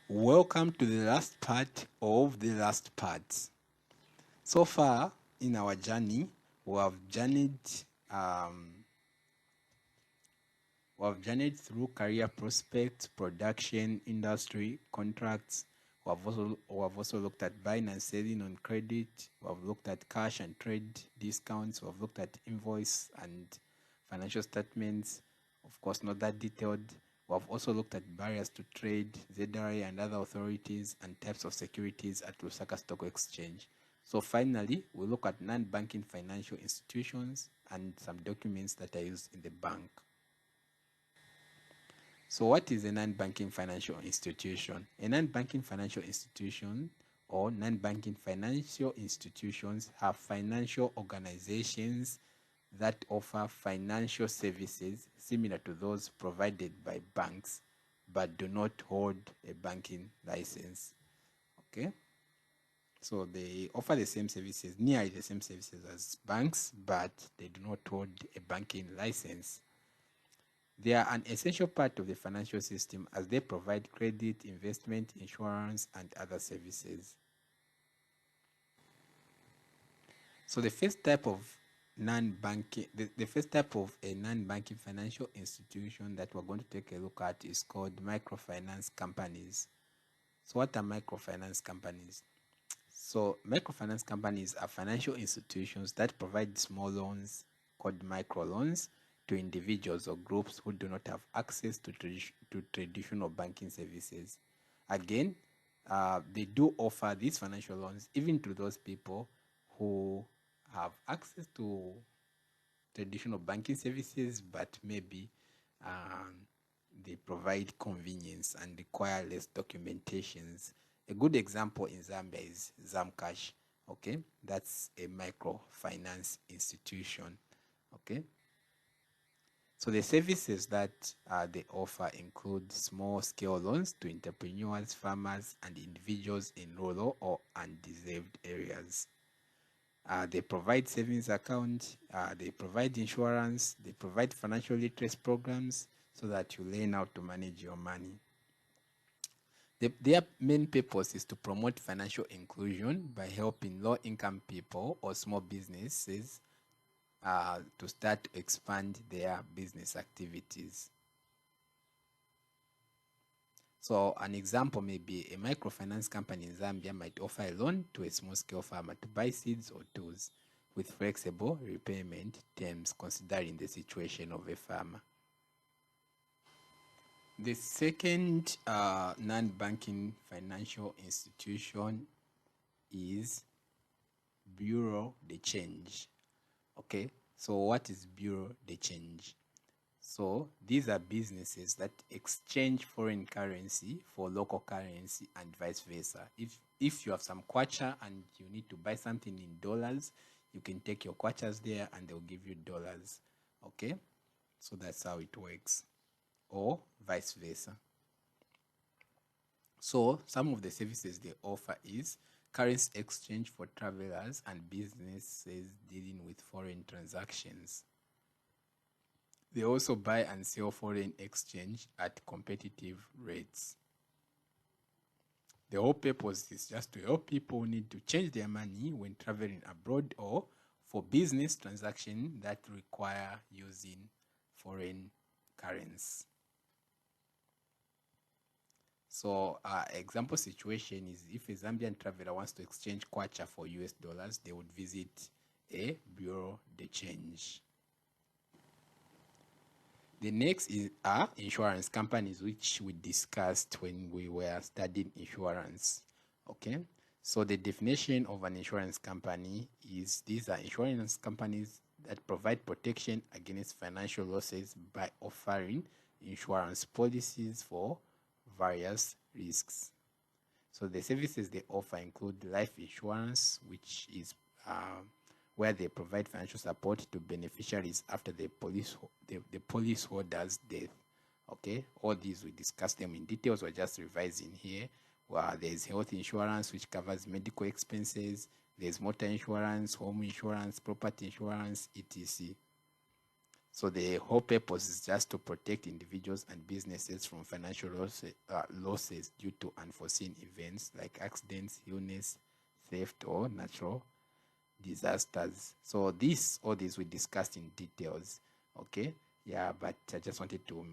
Welcome to the last part of the last part. So far in our journey, we have journeyed um, through career prospects, production, industry, contracts. We have also looked at buying and selling on credit. We have looked at cash and trade discounts. We have looked at invoice and financial statements. Of course, not that detailed. We have also looked at barriers to trade, ZRA and other authorities, and types of securities at Lusaka Stock Exchange. So finally, we look at non-banking financial institutions and some documents that are used in the bank. So what is a non-banking financial institution? A non-banking financial institution or non-banking financial institutions have financial organizations that offer financial services similar to those provided by banks but do not hold a banking license. Okay? So they offer the same services, nearly the same services as banks, but they do not hold a banking license. They are an essential part of the financial system as they provide credit, investment, insurance, and other services. So the first type of non-banking, the first type of a non-banking financial institution that we're going to take a look at is called microfinance companies. So what are microfinance companies? So microfinance companies are financial institutions that provide small loans called microloans to individuals or groups who do not have access to traditional banking services. Again, they do offer these financial loans even to those people who have access to traditional banking services, but maybe um, they provide convenience and require less documentations. A good example in Zambia is Zamcash. Okay, that's a microfinance institution. Okay, so the services that they offer include small scale loans to entrepreneurs, farmers, and individuals in rural or undeserved areas. They provide savings account, they provide insurance, they provide financial literacy programs so that you learn how to manage your money. Their main purpose is to promote financial inclusion by helping low-income people or small businesses to start to expand their business activities. So an example may be a microfinance company in Zambia might offer a loan to a small-scale farmer to buy seeds or tools with flexible repayment terms considering the situation of a farmer. The second non-banking financial institution is Bureau de Change. Okay, so what is Bureau de Change? So these are businesses that exchange foreign currency for local currency and vice versa. If you have some kwacha and you need to buy something in dollars, you can take your kwachas there and they'll give you dollars. Okay, so that's how it works, or vice versa. So some of the services they offer is currency exchange for travelers and businesses dealing with foreign transactions. They also buy and sell foreign exchange at competitive rates. The whole purpose is just to help people who need to change their money when traveling abroad or for business transactions that require using foreign currency. So example situation is if a Zambian traveler wants to exchange kwacha for US dollars, they would visit a Bureau de Change. The next are insurance companies, which we discussed when we were studying insurance. Okay, so the definition of an insurance company is these are insurance companies that provide protection against financial losses by offering insurance policies for various risks. So the services they offer include life insurance, which is where they provide financial support to beneficiaries after the policyholder's death. Okay, all these we discussed them in details. We're just revising here. There's health insurance, which covers medical expenses. There's motor insurance, home insurance, property insurance, etc. So the whole purpose is just to protect individuals and businesses from financial losses due to unforeseen events like accidents, illness, theft, or natural disasters. So all these we discussed in details. Okay, yeah, but I just wanted to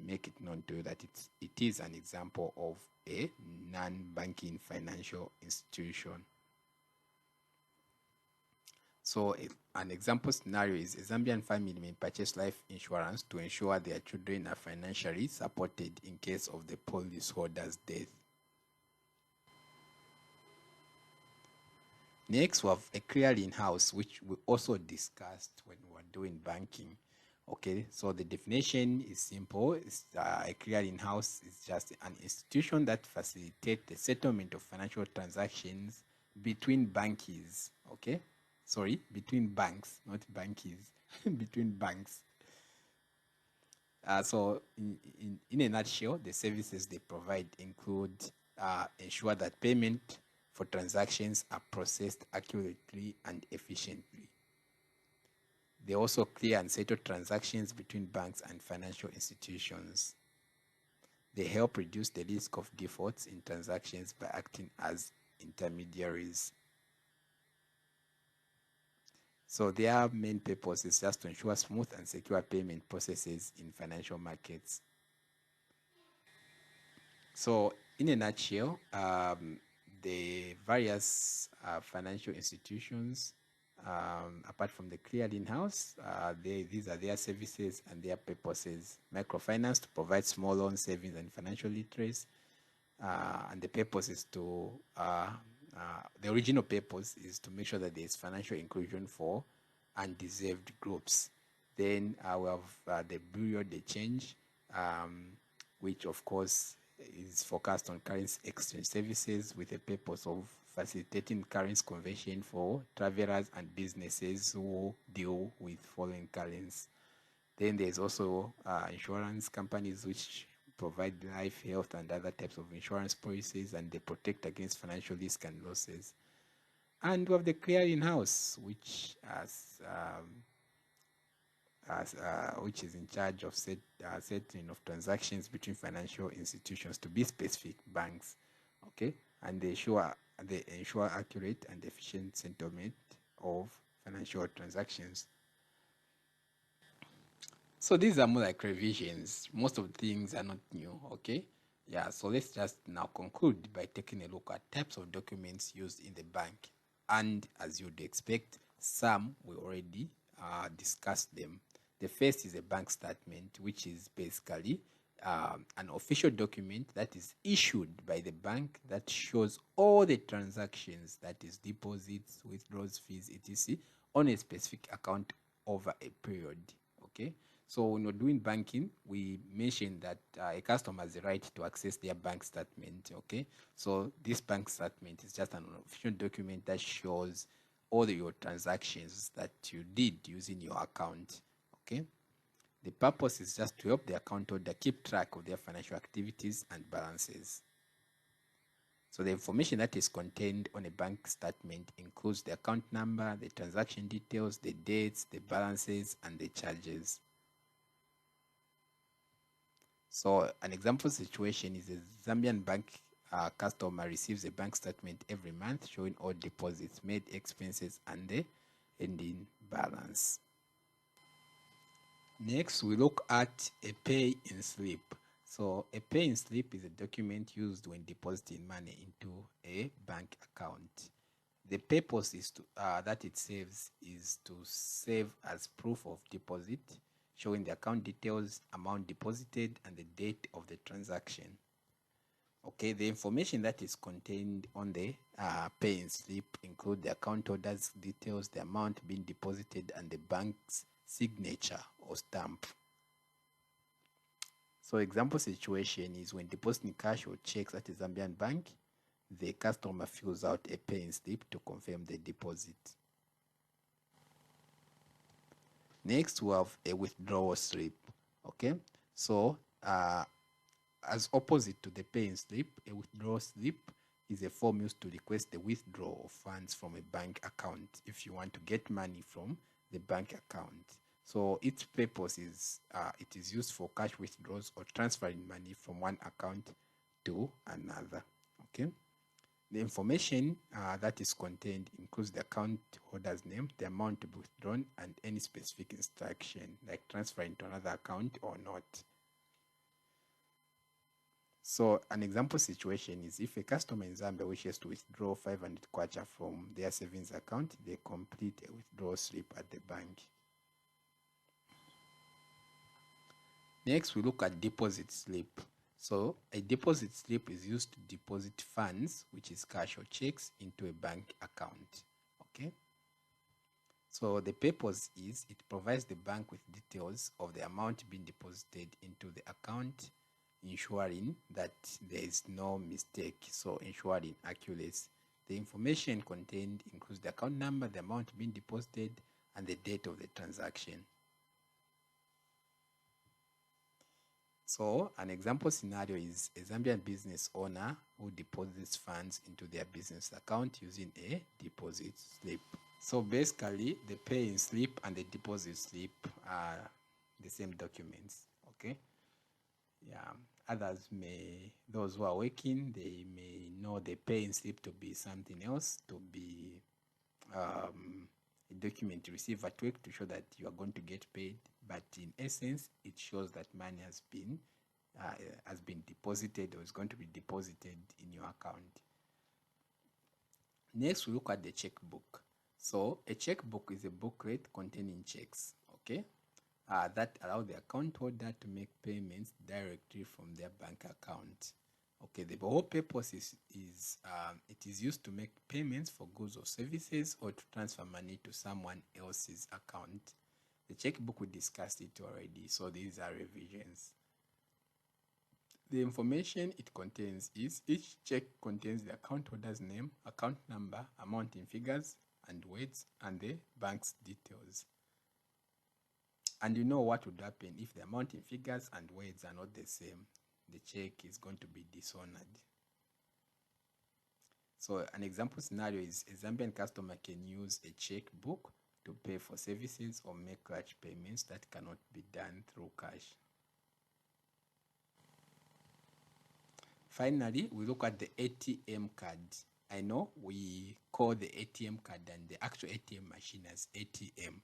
make it known to you that it is an example of a non-banking financial institution. So an example scenario is a Zambian family may purchase life insurance to ensure their children are financially supported in case of the policyholder's death. Next, we have a clearing house, which we also discussed when we were doing banking. Okay, so the definition is simple. A clearing house is just an institution that facilitates the settlement of financial transactions between bankies. Okay, sorry, between banks, not bankies, between banks. So in a nutshell, the services they provide include ensure that payment for transactions are processed accurately and efficiently. They also clear and settle transactions between banks and financial institutions. They help reduce the risk of defaults in transactions by acting as intermediaries. So their main purpose is just to ensure smooth and secure payment processes in financial markets. So in a nutshell, the various financial institutions, apart from the clearing house, these are their services and their purposes. Microfinance to provide small loan savings and financial literacy. And the purpose is to, the original purpose is to make sure that there is financial inclusion for undeserved groups. Then we have the Bureau de Change, which of course is focused on currency exchange services with the purpose of facilitating currency conversion for travelers and businesses who deal with foreign currency. Then there's also insurance companies which provide life, health, and other types of insurance policies, and they protect against financial risk and losses. And we have the clearing house, which which is in charge of settling of transactions between financial institutions, to be specific, banks. Okay, and they ensure accurate and efficient settlement of financial transactions. So these are more like revisions. Most of the things are not new. Okay, yeah. So let's just now conclude by taking a look at types of documents used in the bank, and as you'd expect, some we already discussed them. The first is a bank statement, which is basically an official document that is issued by the bank that shows all the transactions, that is deposits, withdrawals, fees, etc., on a specific account over a period. Okay, so when you're doing banking, we mentioned that a customer has the right to access their bank statement. Okay, so this bank statement is just an official document that shows all your transactions that you did using your account. Okay, the purpose is just to help the account holder keep track of their financial activities and balances. So the information that is contained on a bank statement includes the account number, the transaction details, the dates, the balances, and the charges. So an example situation is a Zambian bank customer receives a bank statement every month showing all deposits made, expenses, and the ending balance. Next, we look at a pay-in slip. So a pay-in slip is a document used when depositing money into a bank account. The purpose is that it serves is to serve as proof of deposit, showing the account details, amount deposited, and the date of the transaction. Okay, the information that is contained on the pay-in slip include the account holder's details, the amount being deposited, and the bank's signature or stamp. So example situation is when depositing cash or checks at a Zambian bank, the customer fills out a pay-in slip to confirm the deposit. Next, we have a withdrawal slip. Okay, so as opposite to the pay-in slip, a withdrawal slip is a form used to request the withdrawal of funds from a bank account if you want to get money from the bank account. So its purpose is it is used for cash withdrawals or transferring money from one account to another. Okay. The information that is contained includes the account holder's name, the amount to be withdrawn, and any specific instruction like transferring to another account or not. So an example situation is if a customer in Zambia wishes to withdraw 500 kwacha from their savings account, they complete a withdrawal slip at the bank. Next, we look at deposit slip. So a deposit slip is used to deposit funds, which is cash or checks, into a bank account. Okay. So the purpose is it provides the bank with details of the amount being deposited into the account, ensuring that there is no mistake, so ensuring accuracy. The information contained includes the account number, the amount being deposited, and the date of the transaction. So an example scenario is a Zambian business owner who deposits funds into their business account using a deposit slip. So basically, the pay-in slip and the deposit slip are the same documents. Okay. Yeah. Those who are working, they may know the pay-in slip to be something else, to be a document you receive at work to show that you are going to get paid. But in essence, it shows that money has been deposited or is going to be deposited in your account. Next, we look at the checkbook. So a checkbook is a booklet containing checks, okay, that allow the account holder to make payments directly from their bank account. Okay, the whole purpose is it is used to make payments for goods or services or to transfer money to someone else's account. The checkbook, we discussed it already, so these are revisions. The information it contains is each check contains the account holder's name, account number, amount in figures and words, and the bank's details. And you know what would happen if the amount in figures and words are not the same. The check is going to be dishonored. So an example scenario is a Zambian customer can use a checkbook to pay for services or make large payments that cannot be done through cash. Finally, we look at the ATM card. I know we call the ATM card and the actual ATM machine as ATM.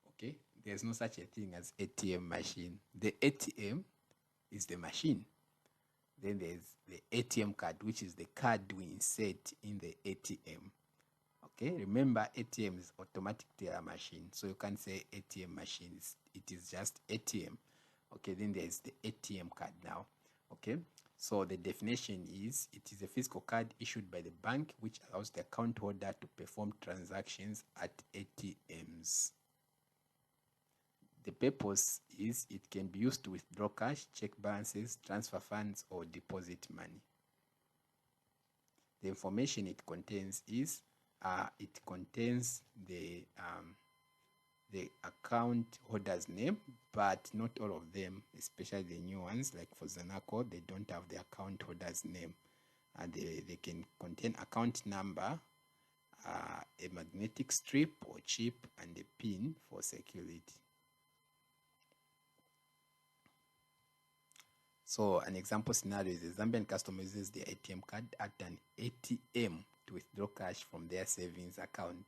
Okay, there's no such a thing as ATM machine. The ATM is the machine. Then there's the ATM card, which is the card we insert in the ATM. Okay, remember ATM is automatic teller machine, so you can't say ATM machines. It is just ATM. Okay, then there's the ATM card now. Okay, so the definition is it is a physical card issued by the bank which allows the account holder to perform transactions at ATMs. The purpose is it can be used to withdraw cash, check balances, transfer funds, or deposit money. The information it contains is it contains the account holder's name, but not all of them, especially the new ones, like for Zanaco, they don't have the account holder's name. They can contain account number, a magnetic strip or chip, and a pin for security. So an example scenario is a Zambian customer uses their ATM card at an ATM to withdraw cash from their savings account.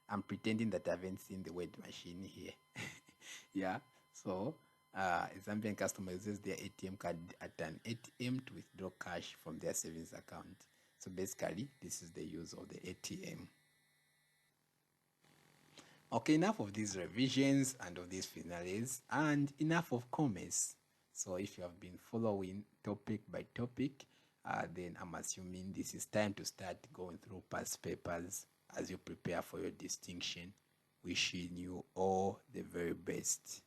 I'm pretending that I haven't seen the word machine here. Yeah, so a Zambian customer uses their ATM card at an ATM to withdraw cash from their savings account. So basically, this is the use of the ATM. Okay, enough of these revisions and of these finales, and enough of commerce. So if you have been following topic by topic, then I'm assuming this is time to start going through past papers as you prepare for your distinction. Wishing you all the very best.